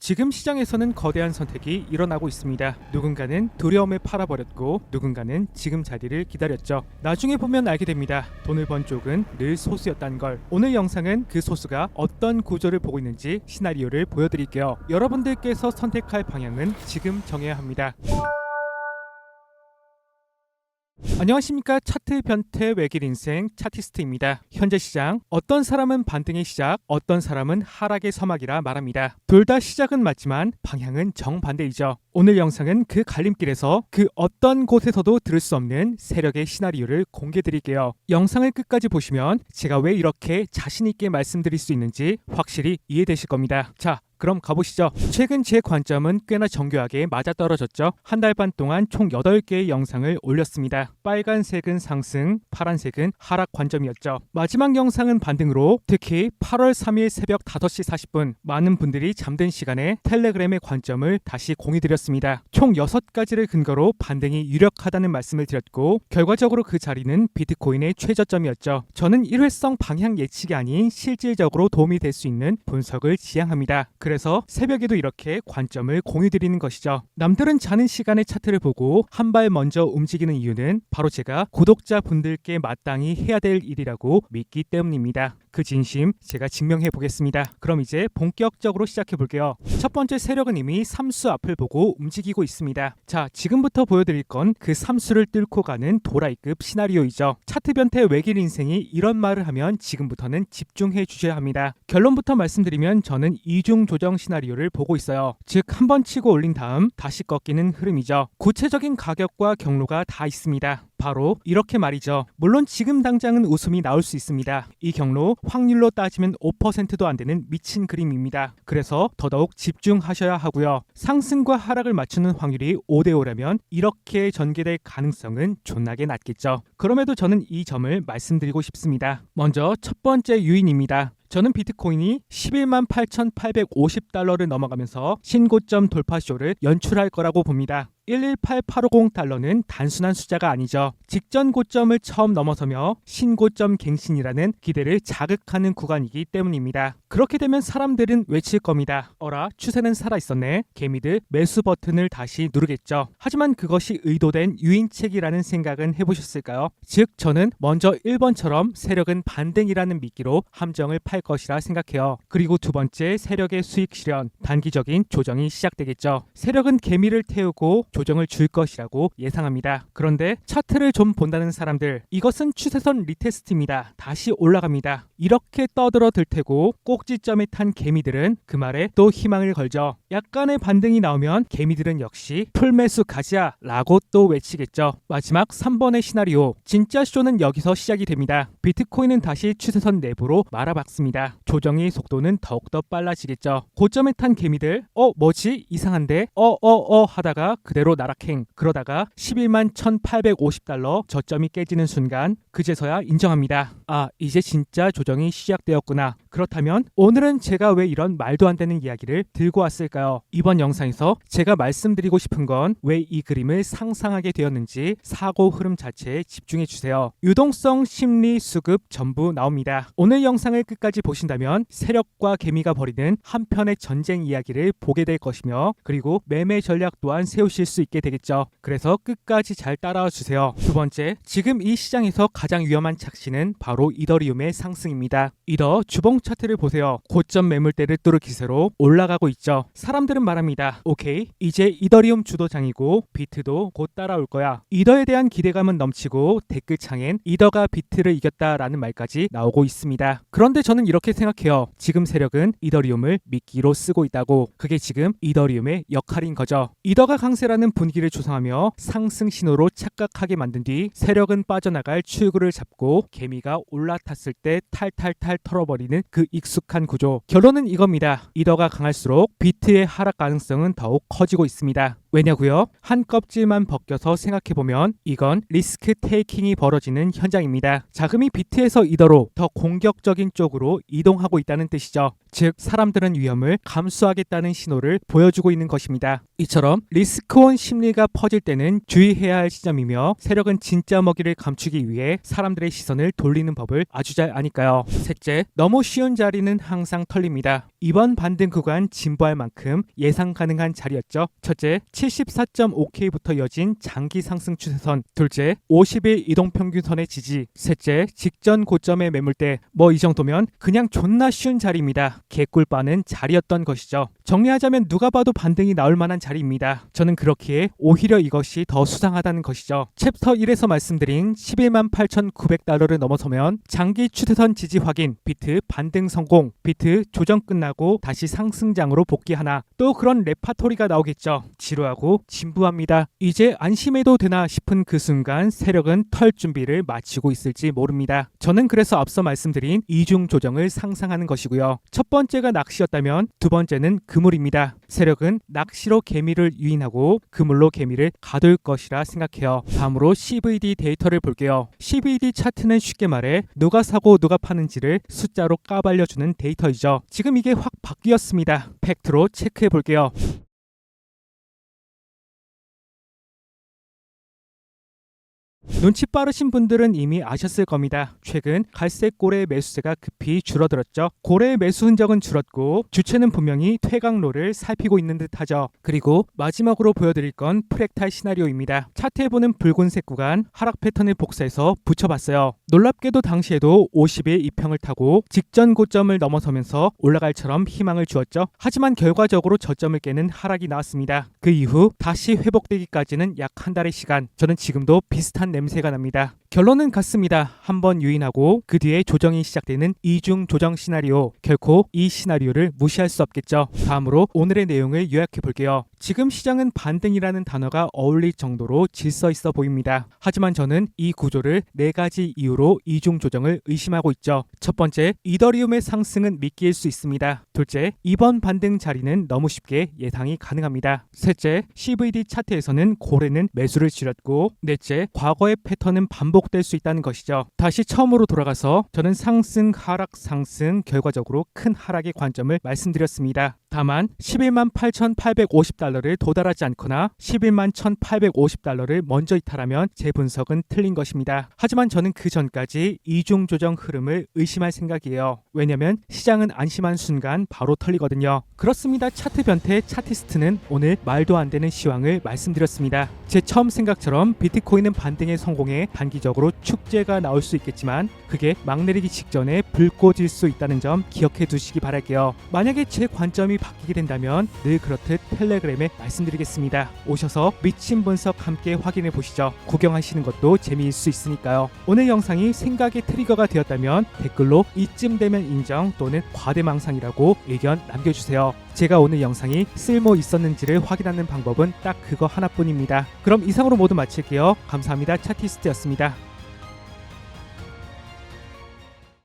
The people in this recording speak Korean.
지금 시장에서는 거대한 선택이 일어나고 있습니다. 누군가는 두려움에 팔아버렸고 누군가는 지금 자리를 기다렸죠. 나중에 보면 알게 됩니다. 돈을 번 쪽은 늘 소수였다는 걸. 오늘 영상은 그 소수가 어떤 구조를 보고 있는지 시나리오를 보여드릴게요. 여러분들께서 선택할 방향은 지금 정해야 합니다. 안녕하십니까. 차트 변태 외길 인생 차티스트입니다. 현재 시장, 어떤 사람은 반등의 시작, 어떤 사람은 하락의 서막이라 말합니다. 둘 다 시작은 맞지만 방향은 정반대이죠. 오늘 영상은 그 갈림길에서 그 어떤 곳에서도 들을 수 없는 세력의 시나리오를 공개드릴게요. 영상을 끝까지 보시면 제가 왜 이렇게 자신있게 말씀드릴 수 있는지 확실히 이해되실 겁니다. 자, 그럼 가보시죠. 최근 제 관점은 꽤나 정교하게 맞아떨어졌죠. 한 달 반 동안 총 8개의 영상을 올렸습니다. 빨간색은 상승, 파란색은 하락 관점이었죠. 마지막 영상은 반등으로, 특히 8월 3일 새벽 5시 40분 많은 분들이 잠든 시간에 텔레그램의 관점을 다시 공유드렸습니다. 총 6가지를 근거로 반등이 유력하다는 말씀을 드렸고, 결과적으로 그 자리는 비트코인의 최저점이었죠. 저는 일회성 방향 예측이 아닌 실질적으로 도움이 될 수 있는 분석을 지향합니다. 그래서 새벽에도 이렇게 관점을 공유드리는 것이죠. 남들은 자는 시간에 차트를 보고 한 발 먼저 움직이는 이유는 바로 제가 구독자분들께 마땅히 해야 될 일이라고 믿기 때문입니다. 그 진심 제가 증명해 보겠습니다. 그럼 이제 본격적으로 시작해 볼게요. 첫 번째 세력은 이미 삼수 앞을 보고 움직이고 있습니다. 자, 지금부터 보여드릴 건 그 삼수를 뚫고 가는 도라이급 시나리오이죠. 차트 변태 외길 인생이 이런 말을 하면 지금부터는 집중해 주셔야 합니다. 결론부터 말씀드리면 저는 이중 조정 시나리오를 보고 있어요. 즉, 한 번 치고 올린 다음 다시 꺾이는 흐름이죠. 구체적인 가격과 경로가 다 있습니다. 바로 이렇게 말이죠. 물론 지금 당장은 웃음이 나올 수 있습니다. 이 경로 확률로 따지면 5%도 안 되는 미친 그림입니다. 그래서 더더욱 집중하셔야 하고요. 상승과 하락을 맞추는 확률이 5대5라면 이렇게 전개될 가능성은 존나게 낮겠죠. 그럼에도 저는 이 점을 말씀드리고 싶습니다. 먼저 첫 번째 유인입니다. 저는 비트코인이 11만 8,850달러를 넘어가면서 신고점 돌파쇼를 연출할 거라고 봅니다. 118850달러는 단순한 숫자가 아니죠. 직전 고점을 처음 넘어서며 신고점 갱신이라는 기대를 자극하는 구간이기 때문입니다. 그렇게 되면 사람들은 외칠 겁니다. 어라, 추세는 살아있었네. 개미들 매수 버튼을 다시 누르겠죠. 하지만 그것이 의도된 유인책이라는 생각은 해보셨을까요? 즉, 저는 먼저 1번처럼 세력은 반등이라는 미끼로 함정을 팔 것이라 생각해요. 그리고 두 번째, 세력의 수익 실현, 단기적인 조정이 시작되겠죠. 세력은 개미를 태우고 조정을 줄 것이라고 예상합니다. 그런데 차트를 좀 본다는 사람들, 이것은 추세선 리테스트입니다. 다시 올라갑니다. 이렇게 떠들어 들 테고 꼭지점에 탄 개미들은 그 말에 또 희망을 걸죠. 약간의 반등이 나오면 개미들은 역시 풀매수 가자 라고 또 외치겠죠. 마지막 3번의 시나리오, 진짜 쇼는 여기서 시작이 됩니다. 비트코인은 다시 추세선 내부로 말아박습니다. 조정의 속도는 더욱더 빨라지겠죠. 고점에 탄 개미들, 뭐지? 이상한데? 하다가 그대로 나락행. 그러다가 11만 1,850달러 저점이 깨지는 순간 그제서야 인정합니다. 아, 이제 진짜 조정이 시작되었구나. 그렇다면 오늘은 제가 왜 이런 말도 안 되는 이야기를 들고 왔을까요? 이번 영상에서 제가 말씀드리고 싶은 건 왜 이 그림을 상상하게 되었는지 사고 흐름 자체에 집중해 주세요. 유동성, 심리, 수급 전부 나옵니다. 오늘 영상을 끝까지 보신다면 세력과 개미가 벌이는 한편의 전쟁 이야기를 보게 될 것이며, 그리고 매매 전략 또한 세우실 수 있게 되겠죠. 그래서 끝까지 잘 따라와 주세요. 두 번째, 지금 이 시장에서 가장 위험한 착시는 바로 이더리움의 상승입니다. 이더 주봉 차트를 보세요. 고점 매물대를 뚫을 기세로 올라가고 있죠. 사람들은 말합니다. 오케이, 이제 이더리움 주도장이고 비트도 곧 따라올 거야. 이더에 대한 기대감은 넘치고 댓글창엔 이더가 비트를 이겼다라는 말까지 나오고 있습니다. 그런데 저는 이렇게 생각해요. 지금 세력은 이더리움을 미끼로 쓰고 있다고. 그게 지금 이더리움의 역할인 거죠. 이더가 강세라는 분위기를 조성하며 상승 신호로 착각하게 만든 뒤 세력은 빠져나갈 출구를 잡고 개미가 올라탔을 때 탈탈탈 털어버리는 그 익숙한 구조. 결론은 이겁니다. 이더가 강할수록 비트의 하락 가능성은 더욱 커지고 있습니다. 왜냐고요? 한 껍질만 벗겨서 생각해보면 이건 리스크 테이킹이 벌어지는 현장입니다. 자금이 비트에서 이더로 더 공격적인 쪽으로 이동하고 있다는 뜻이죠. 즉 사람들은 위험을 감수하겠다는 신호를 보여주고 있는 것입니다. 이처럼 리스크온 심리가 퍼질 때는 주의해야 할 시점이며 세력은 진짜 먹이를 감추기 위해 사람들의 시선을 돌리는 법을 아주 잘 아니까요. 셋째, 너무 쉬운 자리는 항상 털립니다. 이번 반등 구간 진보할 만큼 예상 가능한 자리였죠. 첫째, 74.5K부터 이어진 장기 상승 추세선. 둘째, 50일 이동평균선의 지지. 셋째, 직전 고점의 매물대. 뭐 이 정도면 그냥 존나 쉬운 자리입니다. 개꿀빠는 자리였던 것이죠. 정리하자면 누가 봐도 반등이 나올 만한 자리입니다. 저는 그렇기에 오히려 이것이 더 수상하다는 것이죠. 챕터 1에서 말씀드린 118,900달러를 넘어서면 장기 추세선 지지 확인, 비트 반등 성공, 비트 조정 끝나고 다시 상승장으로 복귀하나, 또 그런 레파토리가 나오겠죠. 지루하고 진부합니다. 이제 안심해도 되나 싶은 그 순간 세력은 털 준비를 마치고 있을지 모릅니다. 저는 그래서 앞서 말씀드린 이중 조정을 상상하는 것이고요. 첫 번째가 낚시였다면 두 번째는 그물입니다. 세력은 낚시로 개미를 유인하고 그물로 개미를 가둘 것이라 생각해요. 다음으로 CVD 데이터를 볼게요. CVD 차트는 쉽게 말해 누가 사고 누가 파는지를 숫자로 까발려주는 데이터이죠. 지금 이게 확 바뀌었습니다. 팩트로 체크해 볼게요. 눈치 빠르신 분들은 이미 아셨을 겁니다. 최근 갈색 고래의 매수세가 급히 줄어들었죠. 고래의 매수 흔적은 줄었고 주체는 분명히 퇴강로를 살피고 있는 듯하죠. 그리고 마지막으로 보여드릴 건 프랙탈 시나리오입니다. 차트에 보는 붉은색 구간 하락 패턴을 복사해서 붙여봤어요. 놀랍게도 당시에도 50일 이평을 타고 직전 고점을 넘어서면서 올라갈처럼 희망을 주었죠. 하지만 결과적으로 저점을 깨는 하락이 나왔습니다. 그 이후 다시 회복되기까지는 약 한 달의 시간. 저는 지금도 비슷한 냄새가 납니다. 결론은 같습니다. 한번 유인하고 그 뒤에 조정이 시작되는 이중 조정 시나리오. 결코 이 시나리오를 무시할 수 없겠죠. 다음으로 오늘의 내용을 요약해 볼게요. 지금 시장은 반등이라는 단어가 어울릴 정도로 질서 있어 보입니다. 하지만 저는 이 구조를 4가지 이유로 이중 조정을 의심하고 있죠. 첫 번째, 이더리움의 상승은 미끼일 수 있습니다. 둘째, 이번 반등 자리는 너무 쉽게 예상이 가능합니다. 셋째, CVD 차트에서는 고래는 매수를 줄였고, 넷째, 과거의 패턴은 반복될 수 있다는 것이죠. 다시 처음으로 돌아가서 저는 상승, 하락, 상승, 결과적으로 큰 하락의 관점을 말씀드렸습니다. 다만 118,850달러를 도달하지 않거나 111,850달러를 먼저 이탈하면 제 분석은 틀린 것입니다. 하지만 저는 그 전까지 이중 조정 흐름을 의심할 생각이에요. 왜냐면 시장은 안심한 순간 바로 털리거든요. 그렇습니다. 차트 변태 차티스트는 오늘 말도 안 되는 시황을 말씀드렸습니다. 제 처음 생각처럼 비트코인은 반등에 성공해 단기적으로 축제가 나올 수 있겠지만 그게 막 내리기 직전에 불 꺼질 수 있다는 점 기억해 두시기 바랄게요. 만약에 제 관점이 바뀌게 된다면 늘 그렇듯 텔레그램에 말씀드리겠습니다. 오셔서 미친 분석 함께 확인해 보시죠. 구경하시는 것도 재미일 수 있으니까요. 오늘 영상이 생각의 트리거가 되었다면 댓글로 이쯤 되면 인정 또는 과대망상이라고 의견 남겨주세요. 제가 오늘 영상이 쓸모 있었는지를 확인하는 방법은 딱 그거 하나뿐입니다. 그럼 이상으로 모두 마칠게요. 감사합니다. 차티스트였습니다.